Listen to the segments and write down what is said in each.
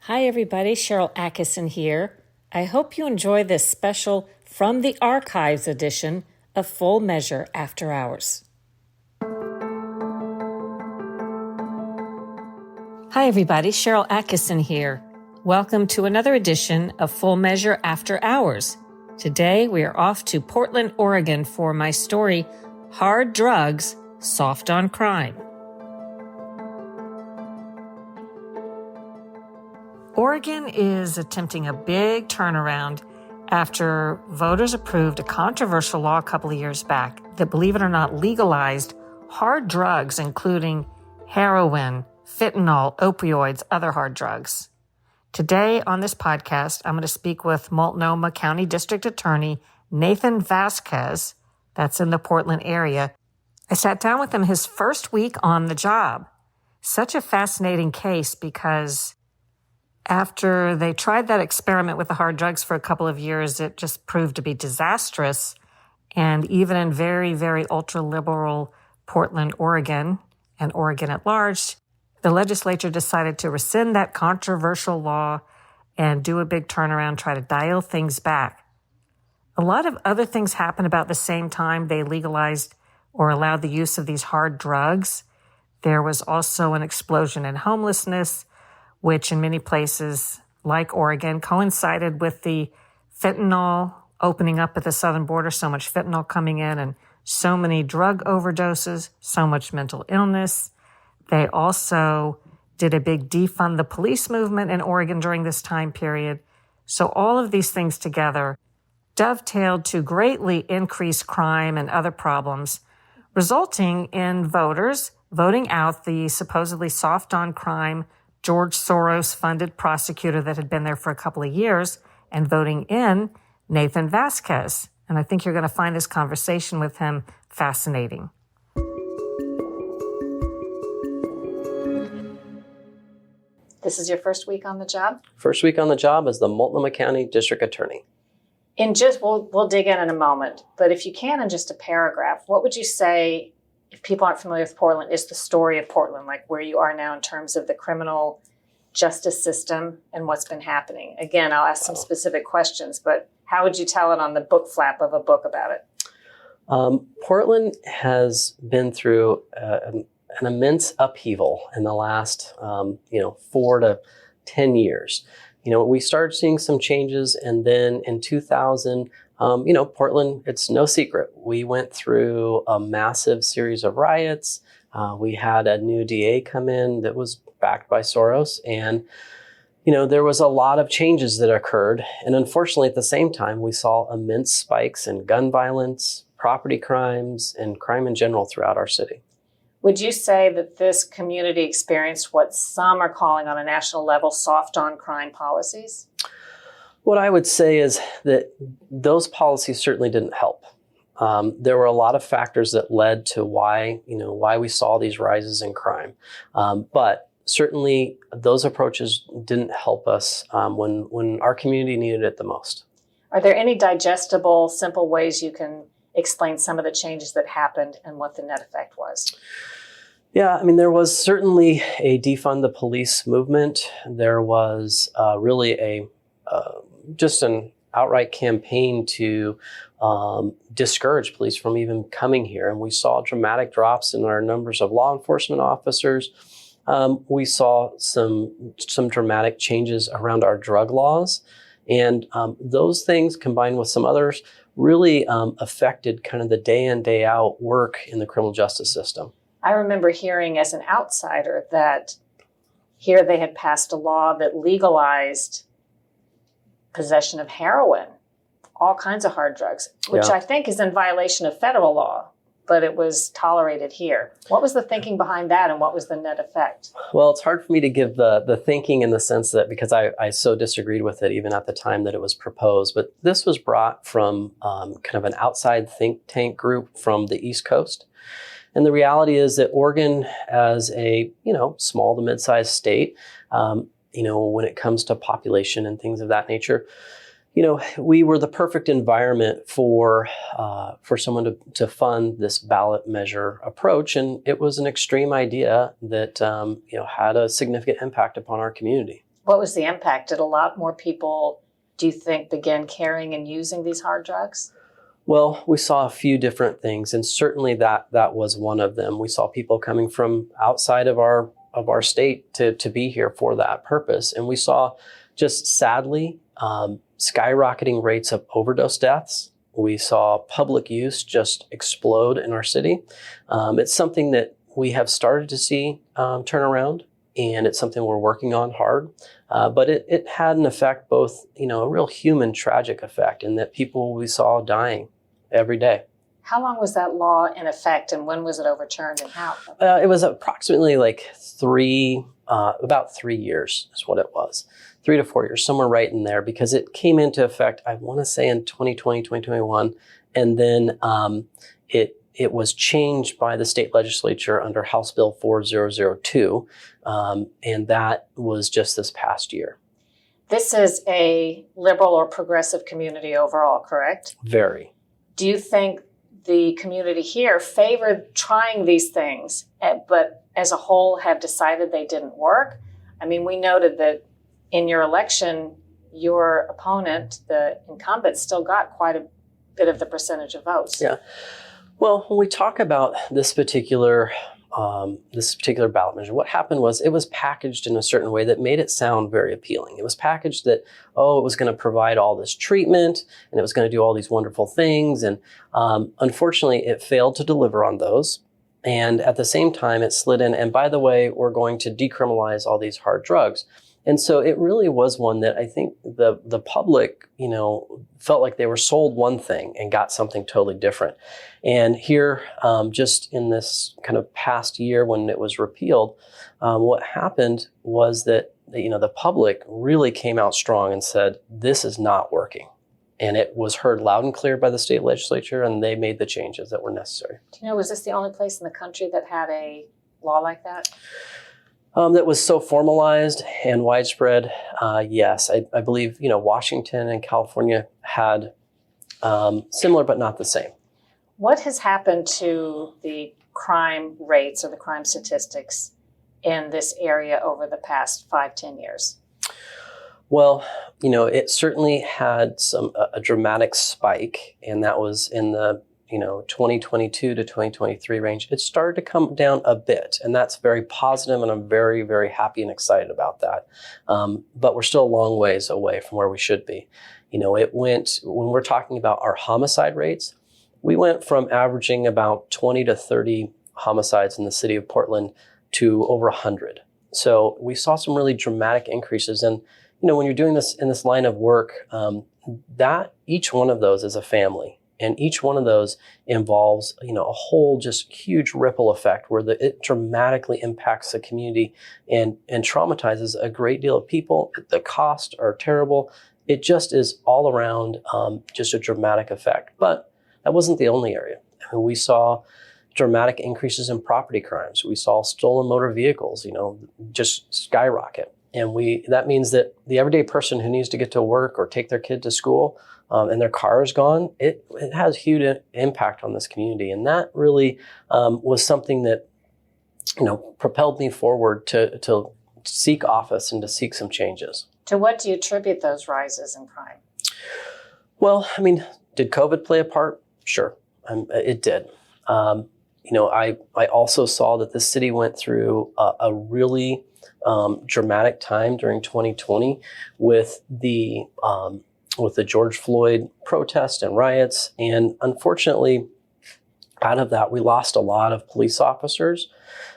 Hi everybody, Sharyl Attkisson here. I hope you enjoy this special From the Archives edition of Full Measure After Hours. Hi everybody, Sharyl Attkisson here. Welcome to another edition of Full Measure After Hours. Today we are off to Portland, Oregon for my story, Hard Drugs, Soft on Crime. Oregon is attempting a big turnaround after voters approved a controversial law a couple of years back that, believe it or not, legalized hard drugs, including heroin, fentanyl, opioids, other hard drugs. Today on this podcast, I'm going to speak with Multnomah County District Attorney Nathan Vasquez, that's in the Portland area. I sat down with him his first week on the job. Such a fascinating case because after they tried that experiment with the hard drugs for a couple of years, it just proved to be disastrous. And even in very, very ultra-liberal Portland, Oregon, and Oregon at large, the legislature decided to rescind that controversial law and do a big turnaround, try to dial things back. A lot of other things happened about the same time they legalized or allowed the use of these hard drugs. There was also an explosion in homelessness, which in many places, like Oregon, coincided with the fentanyl opening up at the southern border, so much fentanyl coming in and so many drug overdoses, so much mental illness. They also did a big defund the police movement in Oregon during this time period. So all of these things together dovetailed to greatly increase crime and other problems, resulting in voters voting out the supposedly soft on crime George Soros-funded prosecutor that had been there for a couple of years and voting in Nathan Vasquez. And I think you're going to find this conversation with him fascinating. This is your first week on the job? First week on the job as the Multnomah County District Attorney. We'll dig in a moment, but if you can, in just a paragraph, what would you say, if people aren't familiar with Portland, is the story of Portland, like where you are now in terms of the criminal justice system and what's been happening? Again, I'll ask some specific questions, but how would you tell it on the book flap of a book about it? Portland has been through an immense upheaval in the last, 4 to 10 years. We started seeing some changes, and then in 2000, Portland, it's no secret. We went through a massive series of riots. We had a new DA come in that was backed by Soros. And, there was a lot of changes that occurred. And unfortunately, at the same time, we saw immense spikes in gun violence, property crimes, and crime in general throughout our city. Would you say that this community experienced what some are calling on a national level soft on crime policies? What I would say is that those policies certainly didn't help. There were a lot of factors that led to why we saw these rises in crime. But certainly those approaches didn't help us when our community needed it the most. Are there any digestible, simple ways you can explain some of the changes that happened and what the net effect was? Yeah, there was certainly a defund the police movement. There was really just an outright campaign to discourage police from even coming here. And we saw dramatic drops in our numbers of law enforcement officers. We saw some dramatic changes around our drug laws. And those things combined with some others really affected kind of the day in, day out work in the criminal justice system. I remember hearing as an outsider that here they had passed a law that legalized possession of heroin, all kinds of hard drugs, which I think is in violation of federal law, but it was tolerated here. What was the thinking behind that, and what was the net effect? Well, it's hard for me to give the thinking in the sense that, because I so disagreed with it even at the time that it was proposed, but this was brought from kind of an outside think tank group from the East Coast. And the reality is that Oregon, as a small to mid-sized state, when it comes to population and things of that nature, we were the perfect environment for someone to fund this ballot measure approach, and it was an extreme idea that had a significant impact upon our community. What was the impact? Did a lot more people, do you think, begin carrying and using these hard drugs? Well, we saw a few different things, and certainly that was one of them. We saw people coming from outside of our state to be here for that purpose, and we saw just sadly skyrocketing rates of overdose deaths. We saw public use just explode in our city. It's something that we have started to see turn around, and it's something we're working on hard. But it had an effect, both, a real human tragic effect, in that people we saw dying every day. How long was that law in effect, and when was it overturned, and how? It was approximately like about 3 years is what it was. 3 to 4 years, somewhere right in there, because it came into effect, I want to say in 2020, 2021, and then it was changed by the state legislature under House Bill 4002, and that was just this past year. This is a liberal or progressive community overall, correct? Very. Do you think the community here favored trying these things, but as a whole have decided they didn't work? I mean, we noted that in your election, your opponent, the incumbent, still got quite a bit of the percentage of votes. Yeah. Well, when we talk about this particular ballot measure, what happened was it was packaged in a certain way that made it sound very appealing. It was packaged that, it was going to provide all this treatment and it was going to do all these wonderful things. And unfortunately, it failed to deliver on those. And at the same time, it slid in, and by the way, we're going to decriminalize all these hard drugs. And so it really was one that I think the public, felt like they were sold one thing and got something totally different. And here, just in this kind of past year when it was repealed, what happened was that, the public really came out strong and said, this is not working. And it was heard loud and clear by the state legislature, and they made the changes that were necessary. Do you know, was this the only place in the country that had a law like that? That was so formalized and widespread. Yes, I believe, Washington and California had similar, but not the same. What has happened to the crime rates or the crime statistics in this area over the past 5-10 years? Well, it certainly had a dramatic spike, and that was in the 2022 to 2023 range. It started to come down a bit, and that's very positive, and I'm very, very happy and excited about that. But we're still a long ways away from where we should be. It went, when we're talking about our homicide rates, we went from averaging about 20 to 30 homicides in the city of Portland to over 100. So we saw some really dramatic increases. And, when you're doing this in this line of work, that each one of those is a family. And each one of those involves, a whole just huge ripple effect where it dramatically impacts the community and traumatizes a great deal of people. The costs are terrible. It just is all around just a dramatic effect. But that wasn't the only area. We saw dramatic increases in property crimes. We saw stolen motor vehicles, just skyrocket. And that means that the everyday person who needs to get to work or take their kid to school, and their car is gone, it has huge impact on this community. And that really was something that, propelled me forward to seek office and to seek some changes. To what do you attribute those rises in crime? Well, did COVID play a part? Sure, it did. I also saw that the city went through a really dramatic time during 2020 with the George Floyd protest and riots. And unfortunately, out of that, we lost a lot of police officers.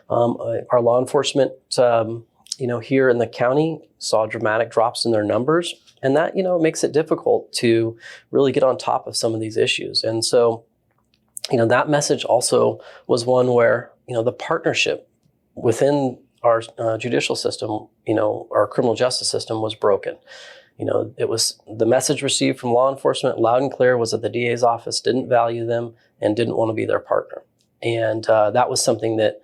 Our law enforcement, here in the county saw dramatic drops in their numbers. And that, makes it difficult to really get on top of some of these issues. And so, that message also was one where, the partnership within our judicial system, our criminal justice system was broken. It was the message received from law enforcement loud and clear was that the DA's office didn't value them and didn't want to be their partner. And that was something that,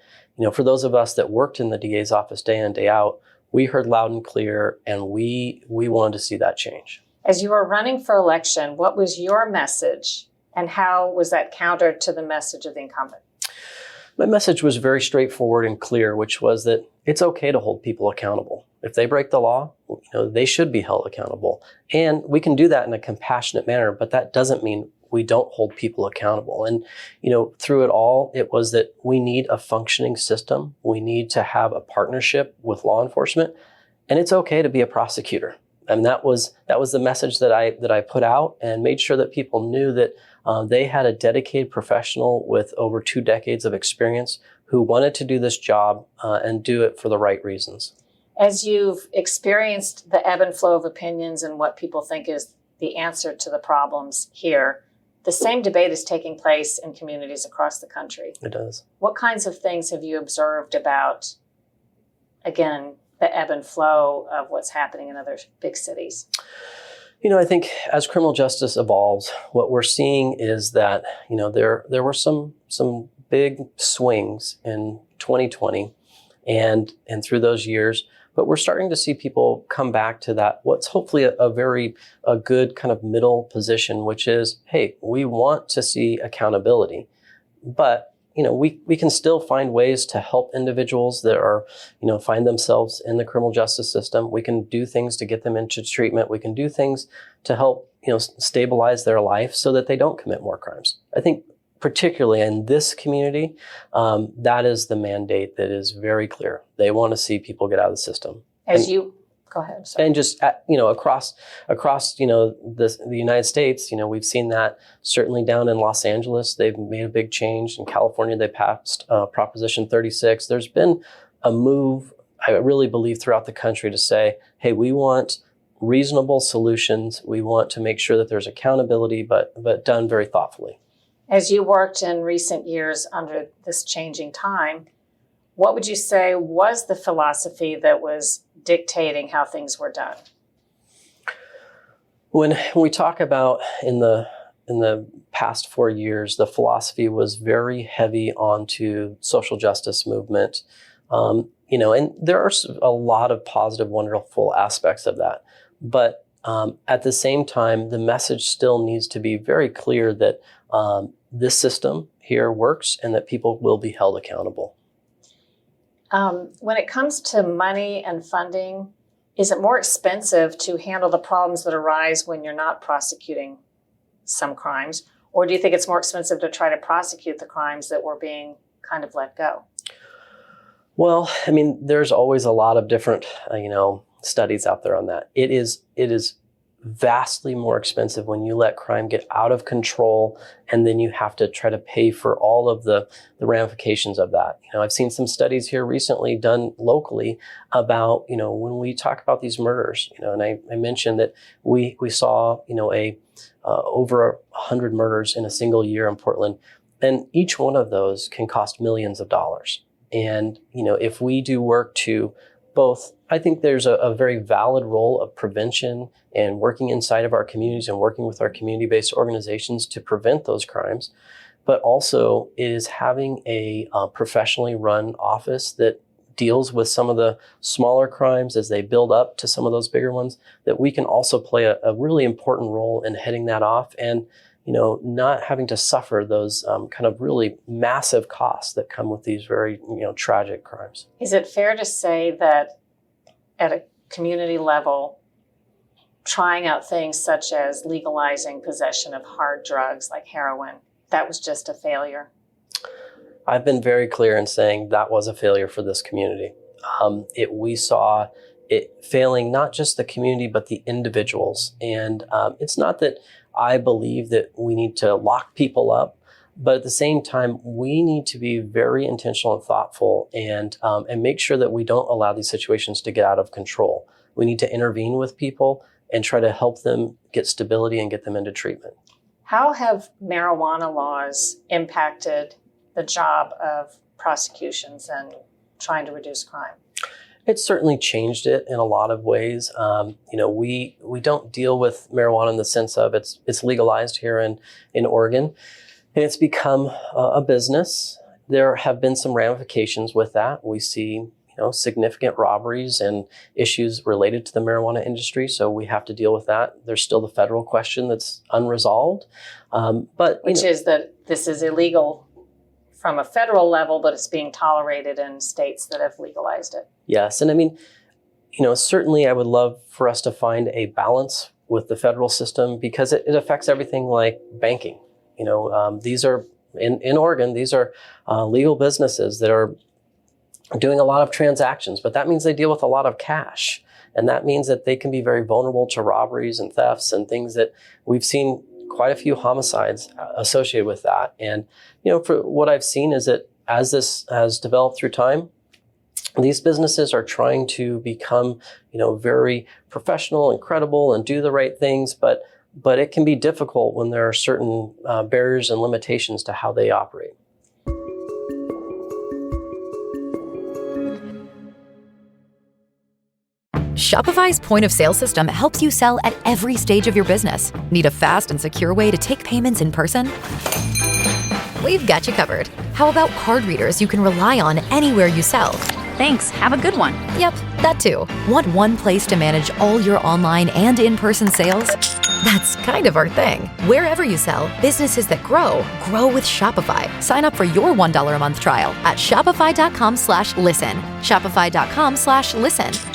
for those of us that worked in the DA's office day in, day out, we heard loud and clear, and we wanted to see that change. As you were running for election, what was your message, and how was that countered to the message of the incumbent? My message was very straightforward and clear, which was that it's okay to hold people accountable. If they break the law, they should be held accountable. And we can do that in a compassionate manner, but that doesn't mean we don't hold people accountable. And, through it all, it was that we need a functioning system. We need to have a partnership with law enforcement, and it's okay to be a prosecutor. And that was the message that I put out, and made sure that people knew that they had a dedicated professional with over 2 decades of experience who wanted to do this job and do it for the right reasons. As you've experienced the ebb and flow of opinions and what people think is the answer to the problems here, the same debate is taking place in communities across the country. It does. What kinds of things have you observed about, again, the ebb and flow of what's happening in other big cities? I think as criminal justice evolves, what we're seeing is that, there were some big swings in 2020 and through those years, but we're starting to see people come back to that, what's hopefully a good kind of middle position, which is, hey, we want to see accountability, but we can still find ways to help individuals that are, find themselves in the criminal justice system. We can do things to get them into treatment. We can do things to help, stabilize their life so that they don't commit more crimes. I think particularly in this community, that is the mandate that is very clear. They want to see people get out of the system. Go ahead. Sorry. And just, across, the United States, we've seen that certainly down in Los Angeles, they've made a big change. In California, they passed Proposition 36. There's been a move, I really believe, throughout the country to say, hey, we want reasonable solutions. We want to make sure that there's accountability, but done very thoughtfully. As you worked in recent years under this changing time, what would you say was the philosophy that was dictating how things were done? When we talk about in the past 4 years, the philosophy was very heavy onto social justice movement, and there are a lot of positive, wonderful aspects of that. But at the same time, the message still needs to be very clear that this system here works and that people will be held accountable. When it comes to money and funding, is it more expensive to handle the problems that arise when you're not prosecuting some crimes? Or do you think it's more expensive to try to prosecute the crimes that were being kind of let go? Well, there's always a lot of different, studies out there on that. It is vastly more expensive when you let crime get out of control, and then you have to try to pay for all of the ramifications of that. I've seen some studies here recently done locally about, when we talk about these murders, and I mentioned that we saw, over 100 murders in a single year in Portland, and each one of those can cost millions of dollars. And, if we do work to both, I think there's a very valid role of prevention and working inside of our communities and working with our community-based organizations to prevent those crimes. But also is having a professionally run office that deals with some of the smaller crimes as they build up to some of those bigger ones, that we can also play a really important role in heading that off and, not having to suffer those kind of really massive costs that come with these very, tragic crimes. Is it fair to say that at a community level, trying out things such as legalizing possession of hard drugs like heroin, that was just a failure? I've been very clear in saying that was a failure for this community. We saw it failing not just the community, but the individuals. And it's not that I believe that we need to lock people up, but at the same time, we need to be very intentional and thoughtful and make sure that we don't allow these situations to get out of control. We need to intervene with people and try to help them get stability and get them into treatment. How have marijuana laws impacted the job of prosecutions and trying to reduce crime? It's certainly changed it in a lot of ways. We don't deal with marijuana in the sense of it's legalized here in Oregon, and it's become a business. There have been some ramifications with that. We see significant robberies and issues related to the marijuana industry, so we have to deal with that. There's still the federal question that's unresolved, which is that this is illegal from a federal level, but it's being tolerated in states that have legalized it. Yes. And I mean, certainly I would love for us to find a balance with the federal system because it affects everything like banking. These are in Oregon, these are legal businesses that are doing a lot of transactions, but that means they deal with a lot of cash. And that means that they can be very vulnerable to robberies and thefts and things that we've seen quite a few homicides associated with that. And, for what I've seen is that as this has developed through time, these businesses are trying to become, very professional and credible and do the right things, but it can be difficult when there are certain barriers and limitations to how they operate. Shopify's point of sale system helps you sell at every stage of your business. Need a fast and secure way to take payments in person? We've got you covered. How about card readers you can rely on anywhere you sell? Thanks. Have a good one. Yep, that too. Want one place to manage all your online and in-person sales? That's kind of our thing. Wherever you sell, businesses that grow with Shopify. Sign up for your $1 a month trial at shopify.com/listen. Shopify.com/listen.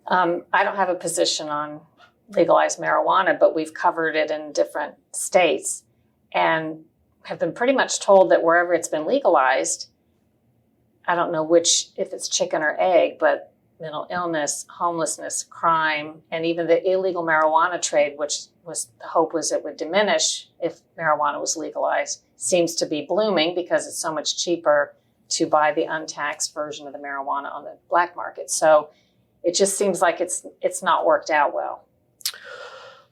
I don't have a position on legalized marijuana, but we've covered it in different states and have been pretty much told that wherever it's been legalized, I don't know if it's chicken or egg, but mental illness, homelessness, crime, and even the illegal marijuana trade, which was the hope was it would diminish if marijuana was legalized, seems to be blooming because it's so much cheaper to buy the untaxed version of the marijuana on the black market. So it just seems like it's not worked out well.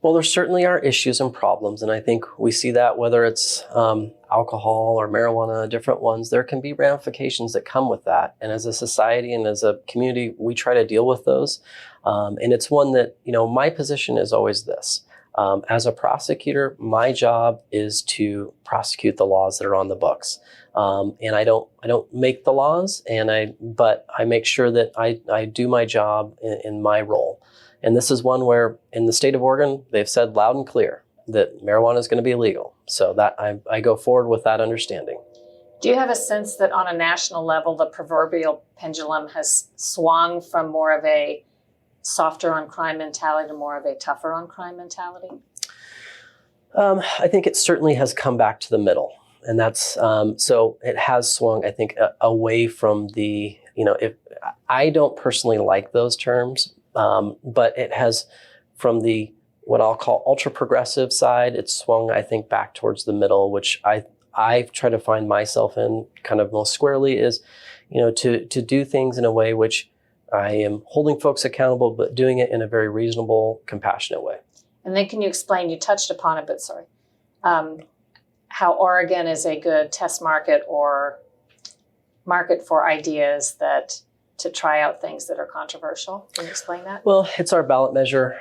Well, there certainly are issues and problems, and I think we see that whether it's alcohol or marijuana, different ones, there can be ramifications that come with that. And as a society and as a community, we try to deal with those. And it's one that, my position is always this. As a prosecutor, my job is to prosecute the laws that are on the books. And I don't make the laws, but I make sure that I do my job in my role. And this is one where in the state of Oregon, they've said loud and clear that marijuana is going to be illegal. So that I go forward with that understanding. Do you have a sense that on a national level, the proverbial pendulum has swung from more of a softer on crime mentality to more of a tougher on crime mentality? I think it certainly has come back to the middle. And that's, so it has swung, I think, away from the, if I don't personally like those terms, but it has from the, what I'll call ultra progressive side, it's swung, I think, back towards the middle, which I try to find myself in kind of most squarely is, to do things in a way which I am holding folks accountable, but doing it in a very reasonable, compassionate way. And then can you explain, you touched upon it, but sorry, how Oregon is a good test market or market for ideas to try out things that are controversial? Can you explain that? Well, it's our ballot measure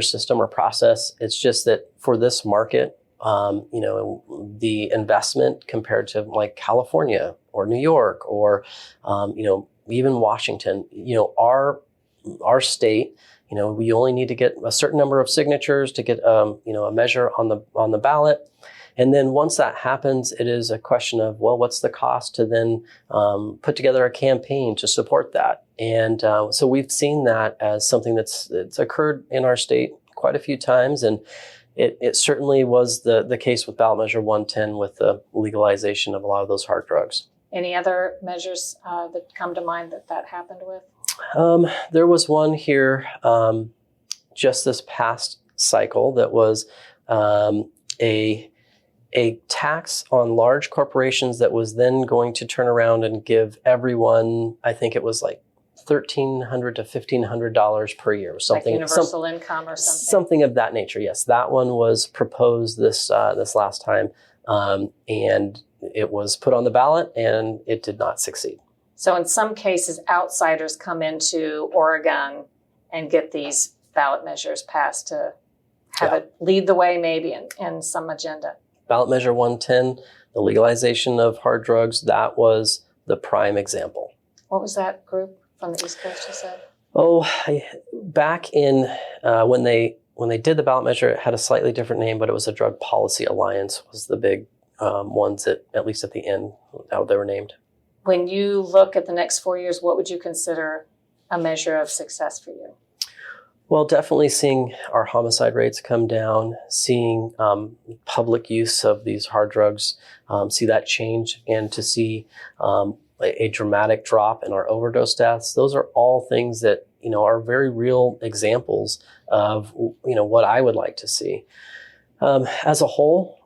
system or process. It's just that for this market, the investment compared to like California or New York or, even Washington, our state, we only need to get a certain number of signatures to get, a measure on the ballot. And then once that happens, it is a question of, well, what's the cost to then put together a campaign to support that? And so we've seen that as something it's occurred in our state quite a few times. And it certainly was the case with ballot measure 110 with the legalization of a lot of those hard drugs. Any other measures that come to mind that happened with? There was one here just this past cycle that was a tax on large corporations that was then going to turn around and give everyone, I think it was like $1,300 to $1,500 per year, something like universal income or something. Something of that nature. Yes, that one was proposed this last time, and it was put on the ballot, and it did not succeed. So in some cases, outsiders come into Oregon and get these ballot measures passed to have it lead the way, maybe in some agenda. Ballot measure 110, the legalization of hard drugs, that was the prime example. What was that group from the East Coast you said? Oh, back in when they when they did the ballot measure, it had a slightly different name, but it was a Drug Policy Alliance was the big ones that, at least at the end, how they were named. When you look at the next 4 years, what would you consider a measure of success for you? Well, definitely seeing our homicide rates come down, seeing public use of these hard drugs, see that change, and to see a dramatic drop in our overdose deaths. Those are all things that, are very real examples of, what I would like to see. As a whole,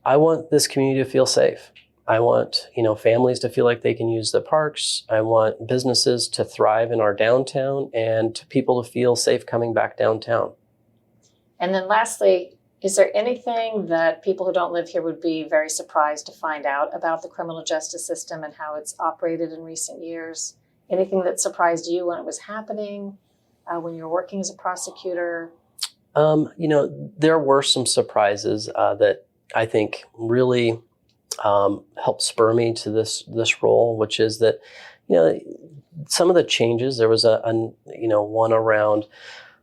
I want this community to feel safe. I want, families to feel like they can use the parks. I want businesses to thrive in our downtown and people to feel safe coming back downtown. And then lastly, is there anything that people who don't live here would be very surprised to find out about the criminal justice system and how it's operated in recent years? Anything that surprised you when it was happening, when you were working as a prosecutor? There were some surprises that I think really helped spur me to this role, which is that, some of the changes, there was one around,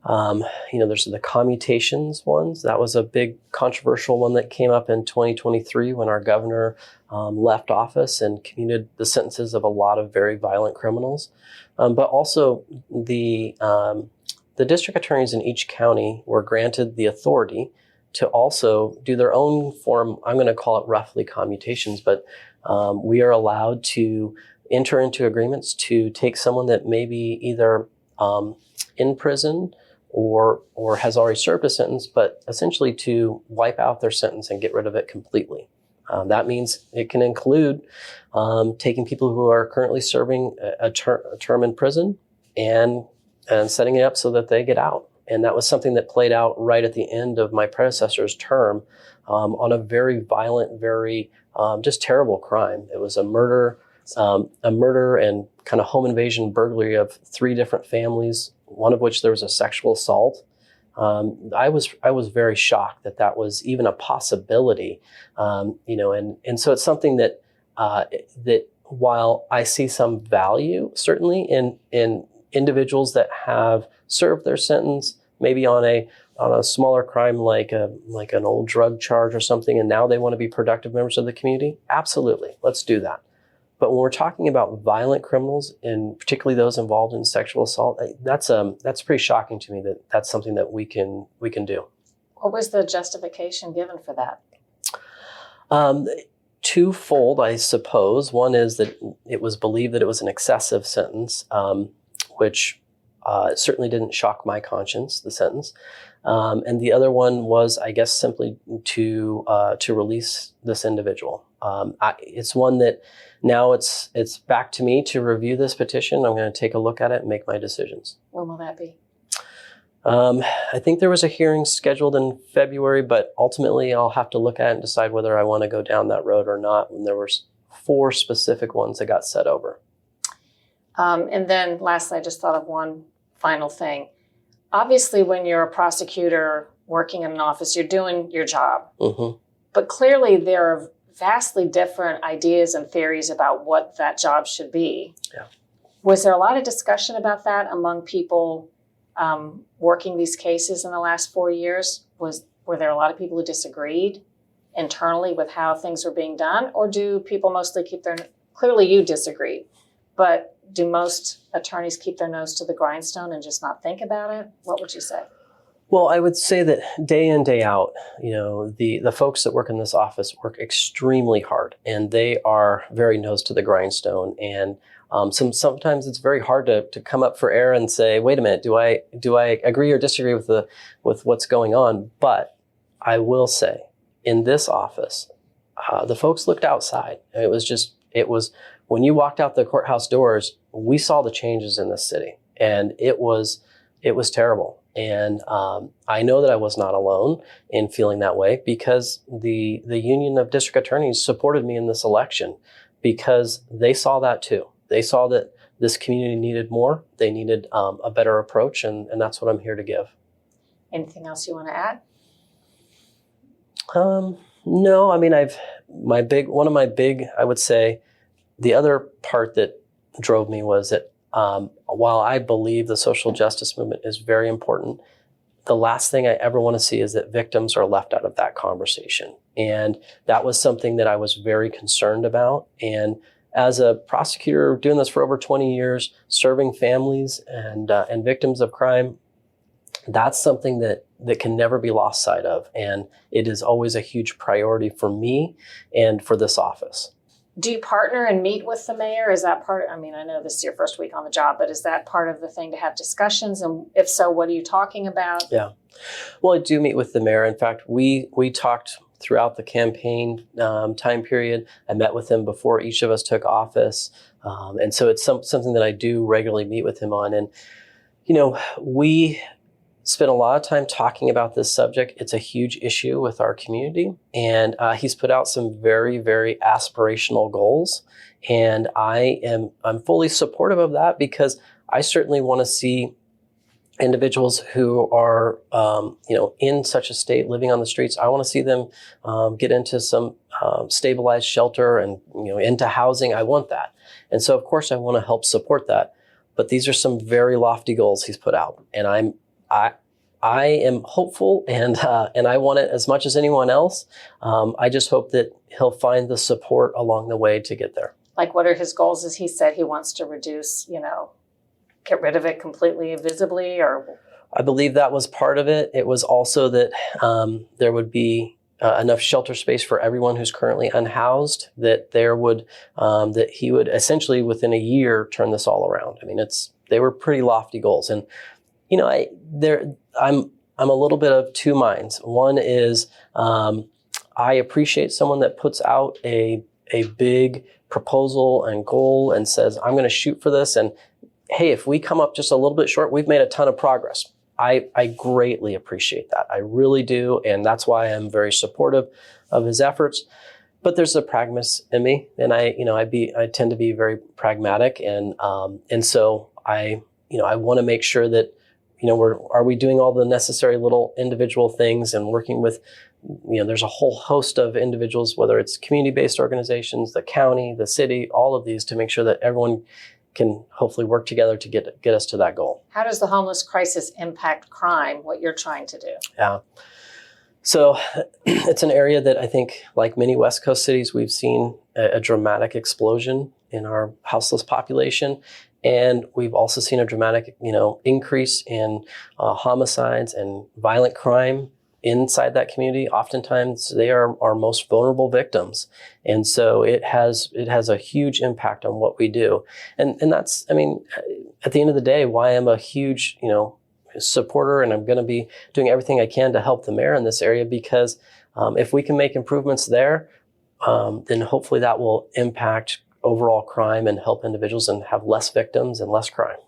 there's the Commutations ones. That was a big controversial one that came up in 2023 when our governor left office and commuted the sentences of a lot of very violent criminals. But also the district attorneys in each county were granted the authority to also do their own form. I'm going to call it roughly commutations, but we are allowed to enter into agreements to take someone that may be either in prison or has already served a sentence, but essentially to wipe out their sentence and get rid of it completely. That means it can include taking people who are currently serving a term in prison and setting it up so that they get out. And that was something that played out right at the end of my predecessor's term on a very violent, very just terrible crime. It was a murder and kind of home invasion burglary of 3 different families, one of which there was a sexual assault. I was very shocked that was even a possibility, and so it's something that while I see some value certainly in individuals that have served their sentence, maybe on a smaller crime like an old drug charge or something, and now they want to be productive members of the community, absolutely, let's do that. But when we're talking about violent criminals, and particularly those involved in sexual assault, that's pretty shocking to me that that's something that we can do. What was the justification given for that? Twofold, I suppose. One is that it was believed that it was an excessive sentence, which certainly didn't shock my conscience, the sentence. And the other one was, I guess, simply to release this individual. It's one that now it's back to me to review this petition. I'm going to take a look at it and make my decisions. When will that be? I think there was a hearing scheduled in February, but ultimately I'll have to look at it and decide whether I want to go down that road or not. And there were 4 specific ones that got set over. And then lastly, I just thought of one final thing. Obviously, when you're a prosecutor working in an office, you're doing your job. Mm-hmm. But clearly there are vastly different ideas and theories about what that job should be. Yeah. Was there a lot of discussion about that among people working these cases in the last 4 years? Were there a lot of people who disagreed internally with how things were being done? Or do people mostly clearly you disagreed, but do most attorneys keep their nose to the grindstone and just not think about it? What would you say? Well, I would say that day in, day out, the folks that work in this office work extremely hard, and they are very nose to the grindstone. And sometimes it's very hard to come up for air and say, wait a minute, do I agree or disagree with what's going on? But I will say, in this office, the folks looked outside. It was when you walked out the courthouse doors, we saw the changes in this city, and it was terrible. And I know that I was not alone in feeling that way, because the Union of District Attorneys supported me in this election, because they saw that too. They saw that this community needed more. They needed a better approach, and that's what I'm here to give. Anything else you want to add? No, I mean, one of my big, I would say, the other part that drove me was that while I believe the social justice movement is very important, the last thing I ever want to see is that victims are left out of that conversation. And that was something that I was very concerned about. And as a prosecutor doing this for over 20 years, serving families and victims of crime, that's something that can never be lost sight of. And it is always a huge priority for me and for this office. Do you partner and meet with the mayor? Is that part? I mean, I know this is your first week on the job, but is that part of the thing to have discussions? And if so, what are you talking about? Yeah. Well, I do meet with the mayor. In fact, we talked throughout the campaign time period. I met with him before each of us took office. And so it's something that I do regularly meet with him on. And, we spent a lot of time talking about this subject. It's a huge issue with our community. And he's put out some very, very aspirational goals. And I'm fully supportive of that because I certainly want to see individuals who are, in such a state, living on the streets. I want to see them get into some stabilized shelter and, into housing. I want that. And so, of course, I want to help support that. But these are some very lofty goals he's put out. And I am hopeful and I want it as much as anyone else. I just hope that he'll find the support along the way to get there. Like, what are his goals? As he said, he wants to reduce, get rid of it completely, visibly, or? I believe that was part of it. It was also that there would be enough shelter space for everyone who's currently unhoused, that that he would essentially within a year turn this all around. I mean, they were pretty lofty goals. And, I'm a little bit of two minds. One is I appreciate someone that puts out a big proposal and goal and says, I'm going to shoot for this. And hey, if we come up just a little bit short, we've made a ton of progress. I greatly appreciate that. I really do. And that's why I'm very supportive of his efforts. But there's a pragmatist in me. And I tend to be very pragmatic. And so I want to make sure that, are we doing all the necessary little individual things and working with, there's a whole host of individuals, whether it's community-based organizations, the county, the city, all of these, to make sure that everyone can hopefully work together to get us to that goal. How does the homeless crisis impact crime, what you're trying to do? Yeah. So it's an area that I think, like many West Coast cities, we've seen a dramatic explosion in our houseless population. And we've also seen a dramatic, increase in homicides and violent crime inside that community. Oftentimes, they are our most vulnerable victims, and so it has a huge impact on what we do. And that's, at the end of the day, why I'm a huge, supporter, and I'm going to be doing everything I can to help the mayor in this area, because if we can make improvements there, then hopefully that will impact overall crime and help individuals and have less victims and less crime.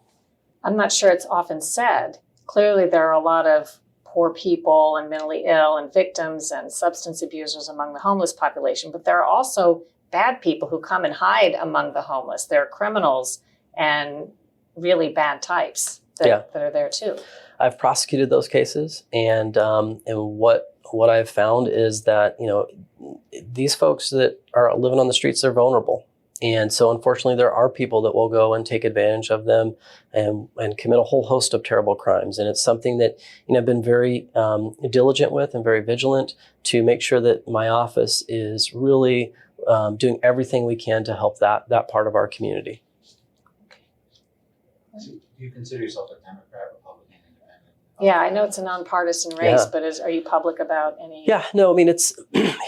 I'm not sure it's often said. Clearly, there are a lot of poor people and mentally ill and victims and substance abusers among the homeless population, but there are also bad people who come and hide among the homeless. There are criminals and really bad types that are there too. I've prosecuted those cases, and what I've found is that these folks that are living on the streets, they're vulnerable. And so, unfortunately, there are people that will go and take advantage of them and commit a whole host of terrible crimes. And it's something that, I've been very diligent with and very vigilant to make sure that my office is really doing everything we can to help that part of our community. So do you consider yourself a Democrat, Republican, Independent? Yeah, I know it's a nonpartisan race, but are you public about any? Yeah, no, it's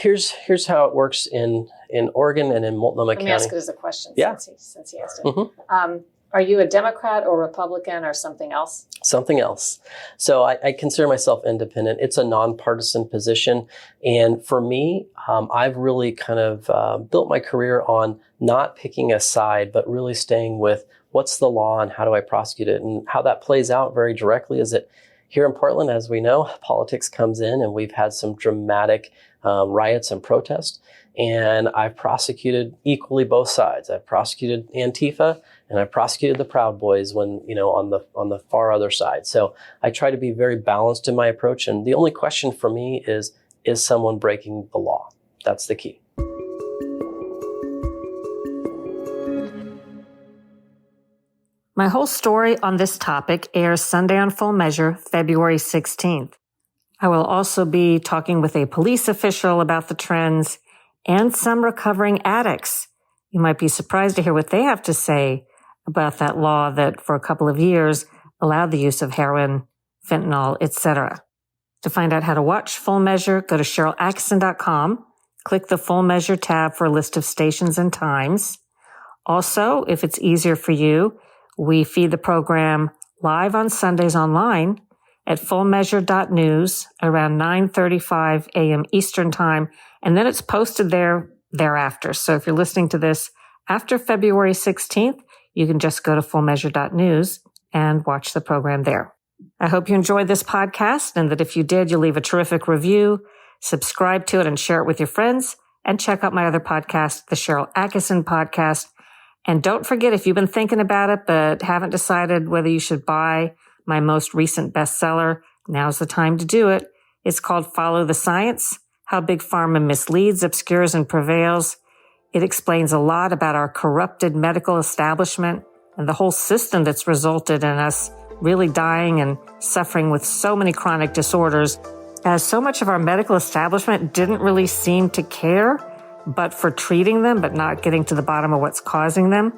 here's how it works in Oregon and in Multnomah County. Let me ask it as a question since he asked it. Mm-hmm. Are you a Democrat or Republican or something else? Something else. So I consider myself independent. It's a nonpartisan position. And for me, I've really kind of built my career on not picking a side, but really staying with what's the law and how do I prosecute it. And how that plays out very directly is that here in Portland, as we know, politics comes in, and we've had some dramatic riots and protests. And I've prosecuted equally both sides. I've prosecuted Antifa, and I prosecuted the Proud Boys when, on the far other side. So I try to be very balanced in my approach. And the only question for me is someone breaking the law? That's the key. My whole story on this topic airs Sunday on Full Measure, February 16th. I will also be talking with a police official about the trends and some recovering addicts. You might be surprised to hear what they have to say about that law that for a couple of years allowed the use of heroin, fentanyl, etc. To find out how to watch Full Measure, go to SharylAttkisson.com, click the Full Measure tab for a list of stations and times. Also, if it's easier for you, we feed the program live on Sundays online at fullmeasure.news around 9:35 a.m. Eastern Time, and then it's posted thereafter. So if you're listening to this after February 16th, you can just go to fullmeasure.news and watch the program there. I hope you enjoyed this podcast and that if you did, you'll leave a terrific review, subscribe to it and share it with your friends, and check out my other podcast, the Sharyl Attkisson Podcast. And don't forget, if you've been thinking about it but haven't decided whether you should buy my most recent bestseller, now's the time to do it. It's called Follow the Science, How Big Pharma Misleads, Obscures, and Prevails. It explains a lot about our corrupted medical establishment and the whole system that's resulted in us really dying and suffering with so many chronic disorders, as so much of our medical establishment didn't really seem to care but for treating them, but not getting to the bottom of what's causing them.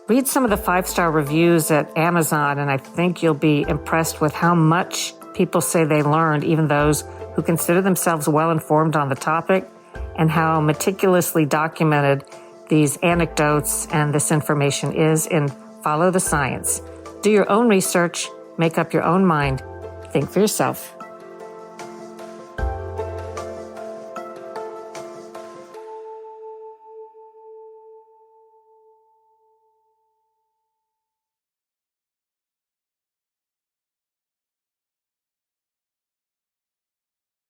Read some of the 5-star reviews at Amazon, and I think you'll be impressed with how much people say they learned, even those who consider themselves well-informed on the topic, and how meticulously documented these anecdotes and this information is in Follow the Science. Do your own research, make up your own mind, think for yourself.